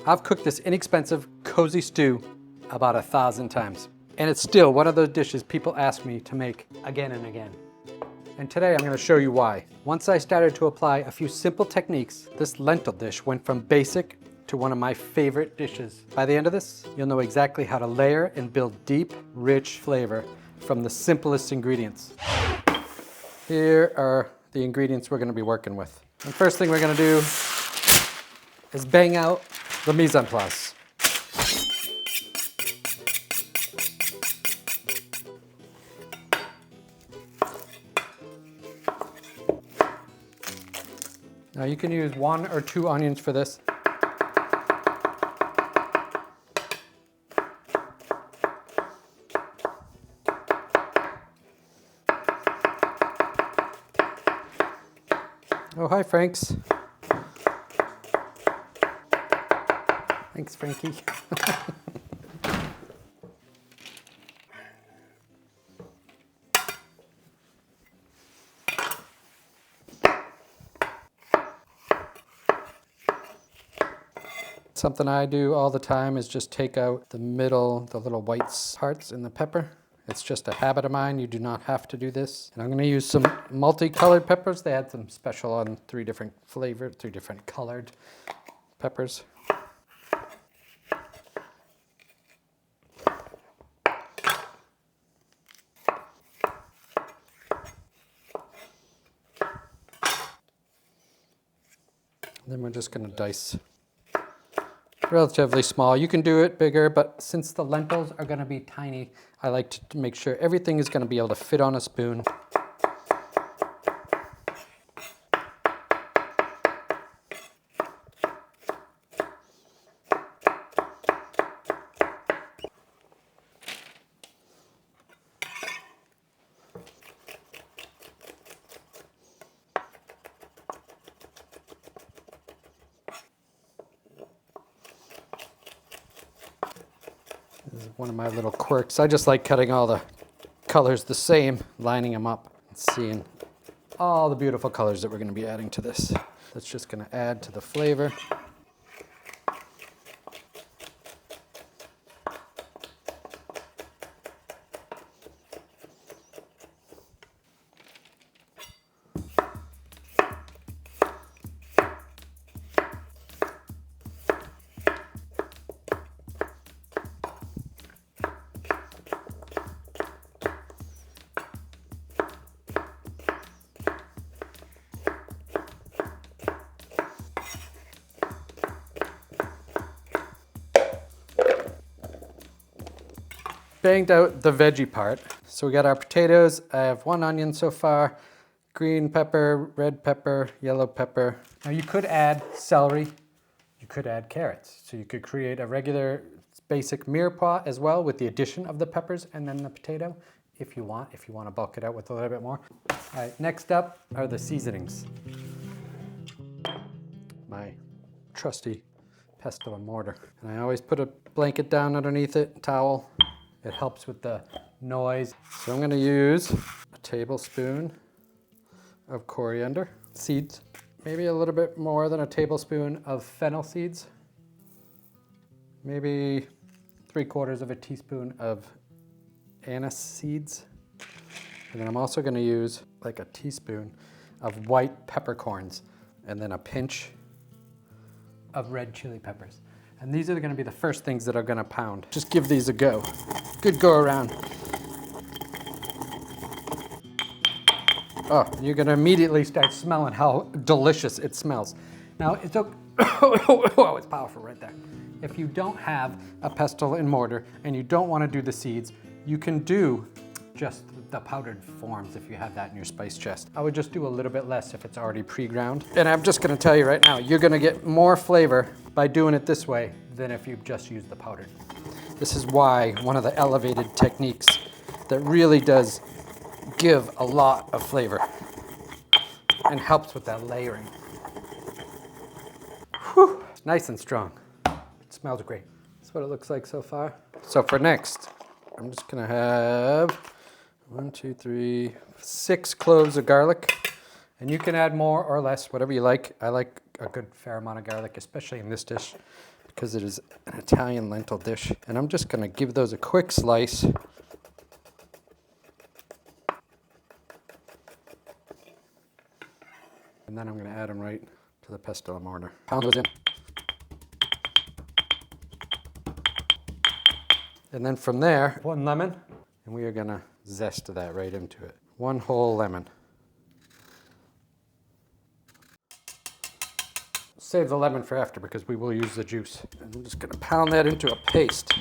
I've cooked this inexpensive, cozy stew about 1,000 times. And it's still one of those dishes people ask me to make again and again. And today I'm going to show you why. Once I started to apply a few simple techniques, this lentil dish went from basic to one of my favorite dishes. By the end of this, you'll know exactly how to layer and build deep, rich flavor from the simplest ingredients. Here are the ingredients we're going to be working with. The first thing we're going to do is bang out the mise en place. Now you can use 1 or 2 onions for this. Oh, hi, Franks. Thanks, Frankie. Something I do all the time is just take out the middle, the little white parts in the pepper. It's just a habit of mine. You do not have to do this. And I'm going to use some multicolored peppers. They had some special on 3 different flavors, 3 different colored peppers. Then we're just going to dice relatively small. You can do it bigger, but since the lentils are going to be tiny, I like to make sure everything is going to be able to fit on a spoon. This is one of my little quirks. I just like cutting all the colors the same, lining them up, and seeing all the beautiful colors that we're going to be adding to this. That's just going to add to the flavor. Banged out the veggie part. So we got our potatoes. I have 1 onion so far, green pepper, red pepper, yellow pepper. Now you could add celery, you could add carrots. So you could create a regular basic mirepoix as well with the addition of the peppers and then the potato if you want to bulk it out with a little bit more. All right, next up are the seasonings. My trusty pestle and mortar. And I always put a blanket down underneath it, towel. It helps with the noise. So I'm going to use a tablespoon of coriander seeds, maybe a little bit more than a tablespoon of fennel seeds, maybe 3/4 of a teaspoon of anise seeds. And then I'm also going to use like a teaspoon of white peppercorns and then a pinch of red chili peppers. And these are going to be the first things that are going to pound. Just give these a go. Good go around. Oh, you're going to immediately start smelling how delicious it smells. Now, it's okay. Oh, it's powerful right there. If you don't have a pestle and mortar and you don't want to do the seeds, you can do just the powdered forms if you have that in your spice chest. I would just do a little bit less if it's already pre-ground. And I'm just going to tell you right now, you're going to get more flavor by doing it this way than if you just use the powdered. This is why one of the elevated techniques that really does give a lot of flavor and helps with that layering. Whew, it's nice and strong. It smells great. That's what it looks like so far. So for next, I'm just gonna have 1, 2, 3, 6 cloves of garlic. And you can add more or less, whatever you like. I like a good fair amount of garlic, especially in this dish, because it is an Italian lentil dish. And I'm just gonna give those a quick slice. And then I'm gonna add them right to the pestle and mortar. Pound those in. And then from there, 1 lemon, and we are gonna zest that right into it. 1 whole lemon. Save the lemon for after because we will use the juice. And I'm just gonna pound that into a paste.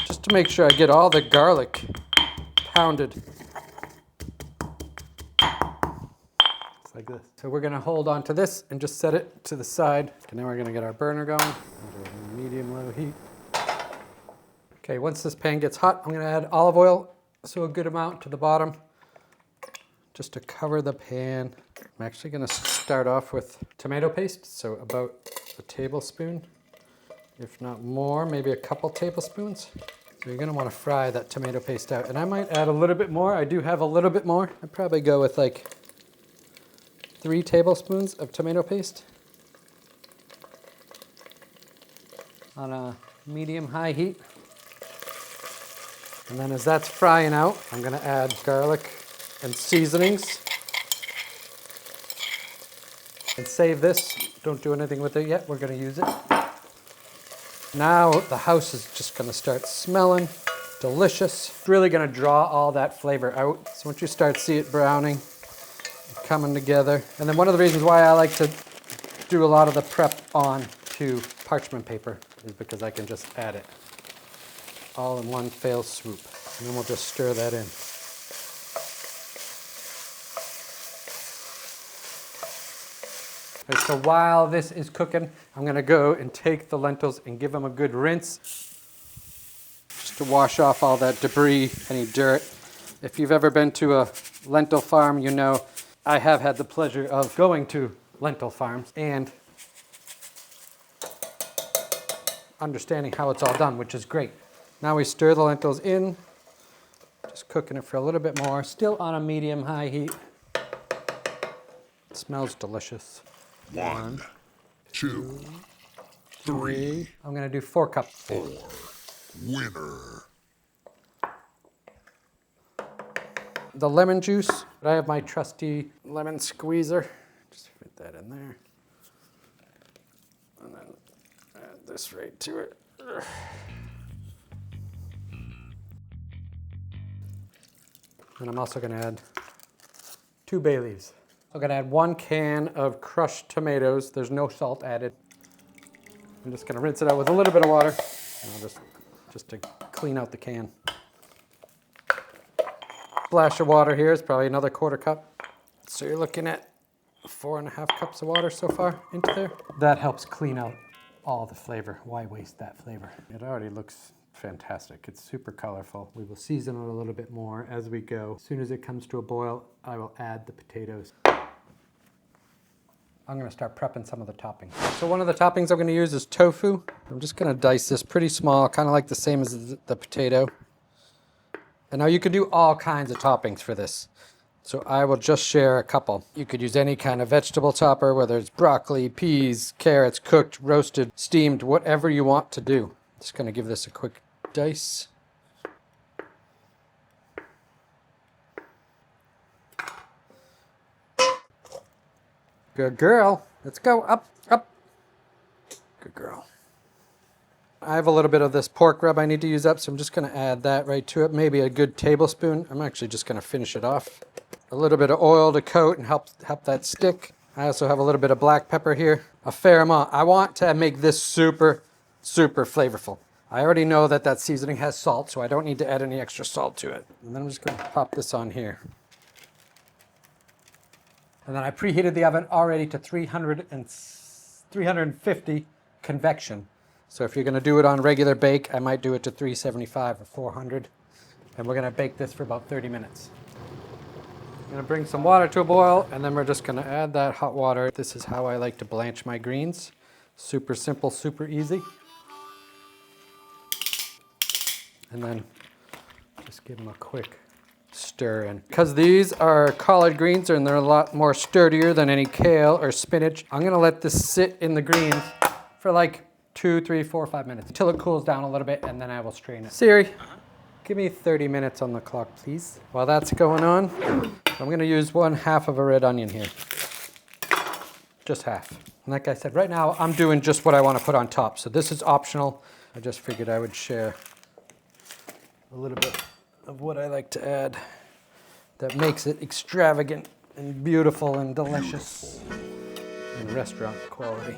Just to make sure I get all the garlic pounded. Like this. So we're gonna hold on to this and just set it to the side. Okay, now we're gonna get our burner going under medium-low heat. Okay, once this pan gets hot, I'm gonna add olive oil, so a good amount to the bottom, just to cover the pan. I'm actually gonna start off with tomato paste, so about a tablespoon, if not more, maybe a couple tablespoons. So you're gonna wanna fry that tomato paste out. And I might add a little bit more. I do have a little bit more. I'd probably go with like 3 tablespoons of tomato paste on a medium-high heat. And then as that's frying out, I'm gonna add garlic and seasonings. And save this, don't do anything with it yet, we're gonna use it. Now the house is just gonna start smelling delicious. It's really gonna draw all that flavor out. So once you start see it browning, coming together. And then one of the reasons why I like to do a lot of the prep on to parchment paper is because I can just add it all in one fell swoop. And then we'll just stir that in. Okay, so while this is cooking, I'm gonna go and take the lentils and give them a good rinse, just to wash off all that debris, any dirt. If you've ever been to a lentil farm, you know I have had the pleasure of going to lentil farms and understanding how it's all done, which is great. Now we stir the lentils in, just cooking it for a little bit more, still on a medium-high heat. It smells delicious. 1, 2, 3. I'm gonna do 4 cups. 4. Winner. The lemon juice. I have my trusty lemon squeezer. Just fit that in there. And then add this right to it. And I'm also gonna add 2 bay leaves. I'm gonna add 1 can of crushed tomatoes. There's no salt added. I'm just gonna rinse it out with a little bit of water. And I'll just to clean out the can. Splash of water here is probably another 1/4 cup. So you're looking at 4.5 cups of water so far into there. That helps clean out all the flavor. Why waste that flavor? It already looks fantastic. It's super colorful. We will season it a little bit more as we go. As soon as it comes to a boil, I will add the potatoes. I'm gonna start prepping some of the toppings. So one of the toppings I'm gonna use is tofu. I'm just gonna dice this pretty small, kind of like the same as the potato. And now you can do all kinds of toppings for this. So I will just share a couple. You could use any kind of vegetable topper, whether it's broccoli, peas, carrots, cooked, roasted, steamed, whatever you want to do. Just gonna give this a quick dice. Good girl. Let's go up, up. Good girl. I have a little bit of this pork rub I need to use up, so I'm just going to add that right to it. Maybe a good tablespoon. I'm actually just going to finish it off. A little bit of oil to coat and help that stick. I also have a little bit of black pepper here, a fair amount. I want to make this super, super flavorful. I already know that seasoning has salt, so I don't need to add any extra salt to it. And then I'm just going to pop this on here. And then I preheated the oven already to 350 convection. So if you're going to do it on regular bake, I might do it to 375 or 400. And we're going to bake this for about 30 minutes. I'm going to bring some water to a boil, and then we're just going to add that hot water. This is how I like to blanch my greens. Super simple, super easy. And then just give them a quick stir in. Because these are collard greens and they're a lot more sturdier than any kale or spinach, I'm going to let this sit in the greens for like 2, 3, 4, 5 minutes until it cools down a little bit, and then I will strain it. Siri, give me 30 minutes on the clock, please. While that's going on, I'm gonna use 1/2 of a red onion here. Just half. And like I said, right now I'm doing just what I want to put on top. So this is optional. I just figured I would share a little bit of what I like to add that makes it extravagant and beautiful and delicious and restaurant quality.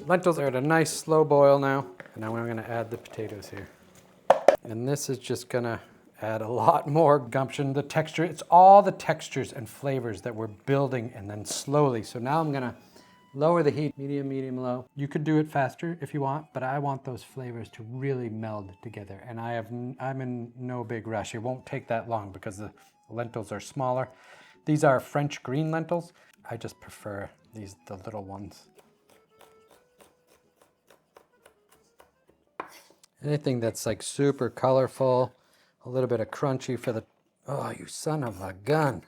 Lentils are at a nice slow boil now. And now I'm gonna add the potatoes here. And this is just gonna add a lot more gumption. The texture, it's all the textures and flavors that we're building and then slowly. So now I'm gonna lower the heat, medium, medium, low. You could do it faster if you want, but I want those flavors to really meld together. And I'm in no big rush. It won't take that long because the lentils are smaller. These are French green lentils. I just prefer the little ones. Anything that's like super colorful, a little bit of crunchy for the, oh, you son of a gun.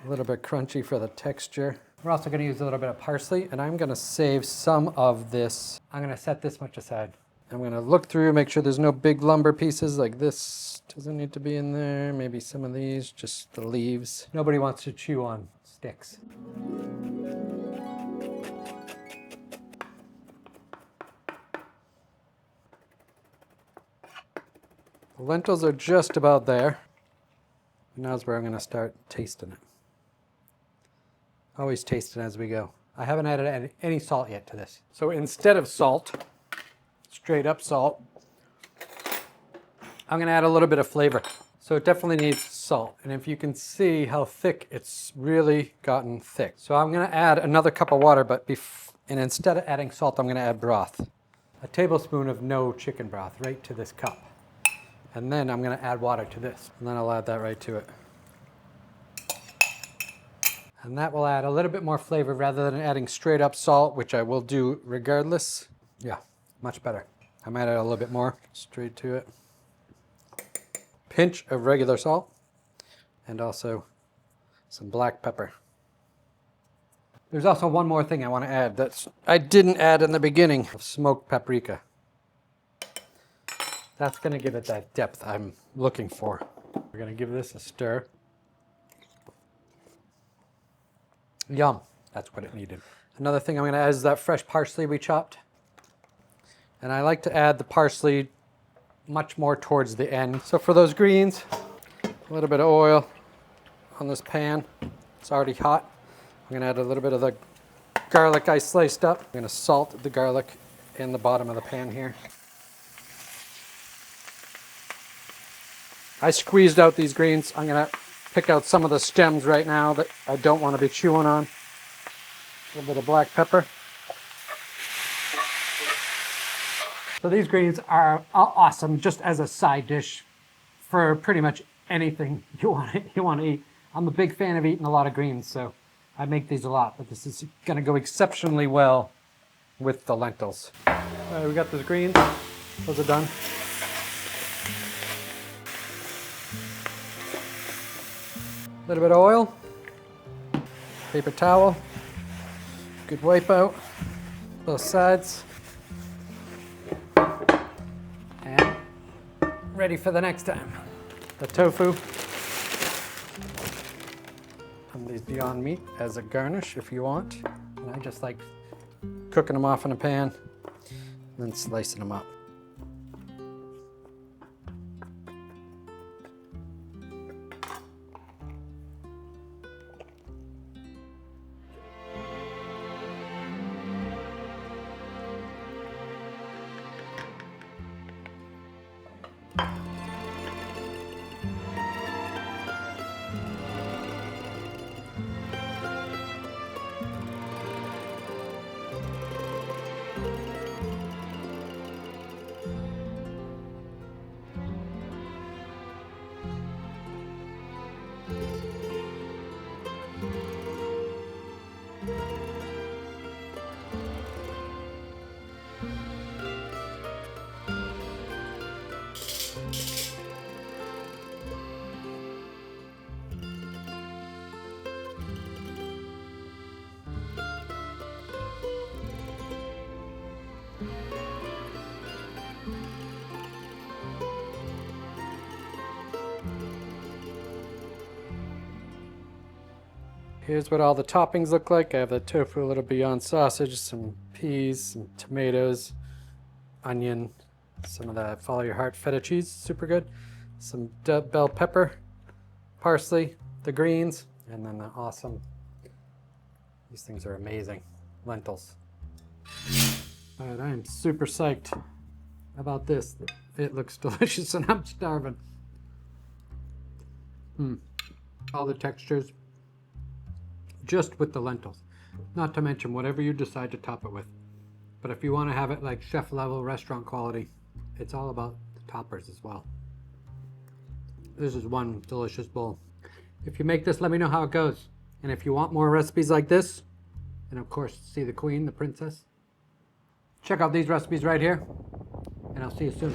A little bit crunchy for the texture. We're also gonna use a little bit of parsley, and I'm gonna save some of this. I'm gonna set this much aside. I'm gonna look through, make sure there's no big lumber pieces like this. Doesn't need to be in there. Maybe some of these, just the leaves. Nobody wants to chew on sticks. The lentils are just about there. Now's where I'm gonna start tasting it. Always tasting as we go. I haven't added any salt yet to this. So instead of salt, straight up salt, I'm gonna add a little bit of flavor. So it definitely needs salt. And if you can see how thick, it's really gotten thick. So I'm gonna add another cup of water, and instead of adding salt, I'm gonna add broth. A tablespoon of no chicken broth right to this cup. And then I'm gonna add water to this. And then I'll add that right to it. And that will add a little bit more flavor rather than adding straight up salt, which I will do regardless. Yeah, much better. I might add a little bit more straight to it. Pinch of regular salt and also some black pepper. There's also one more thing I want to add that I didn't add in the beginning, of smoked paprika. That's going to give it that depth I'm looking for. We're going to give this a stir. Yum, that's what it needed. Another thing I'm going to add is that fresh parsley we chopped. And I like to add the parsley much more towards the end. So for those greens, a little bit of oil on this pan. It's already hot. I'm going to add a little bit of the garlic I sliced up. I'm going to salt the garlic in the bottom of the pan here. I squeezed out these greens. I'm going to pick out some of the stems right now that I don't want to be chewing on. A little bit of black pepper. So these greens are awesome just as a side dish for pretty much anything you want to eat. I'm a big fan of eating a lot of greens, so I make these a lot, but this is going to go exceptionally well with the lentils. All right, we got those greens. Those are done. A little bit of oil, paper towel, good wipe out both sides, and ready for the next time. The tofu and these Beyond Meat as a garnish if you want. And I just like cooking them off in a pan and then slicing them up. Here's what all the toppings look like. I have the tofu, a little beyond sausage, some peas, some tomatoes, onion, some of that follow your heart feta cheese, super good, some bell pepper, parsley, the greens, and then the awesome, these things are amazing, lentils. All right, I am super psyched about this. It looks delicious and I'm starving. All the textures, just with the lentils. Not to mention whatever you decide to top it with. But if you want to have it like chef level, restaurant quality, it's all about the toppers as well. This is one delicious bowl. If you make this, let me know how it goes. And if you want more recipes like this, and of course, see the queen, the princess, check out these recipes right here, and I'll see you soon.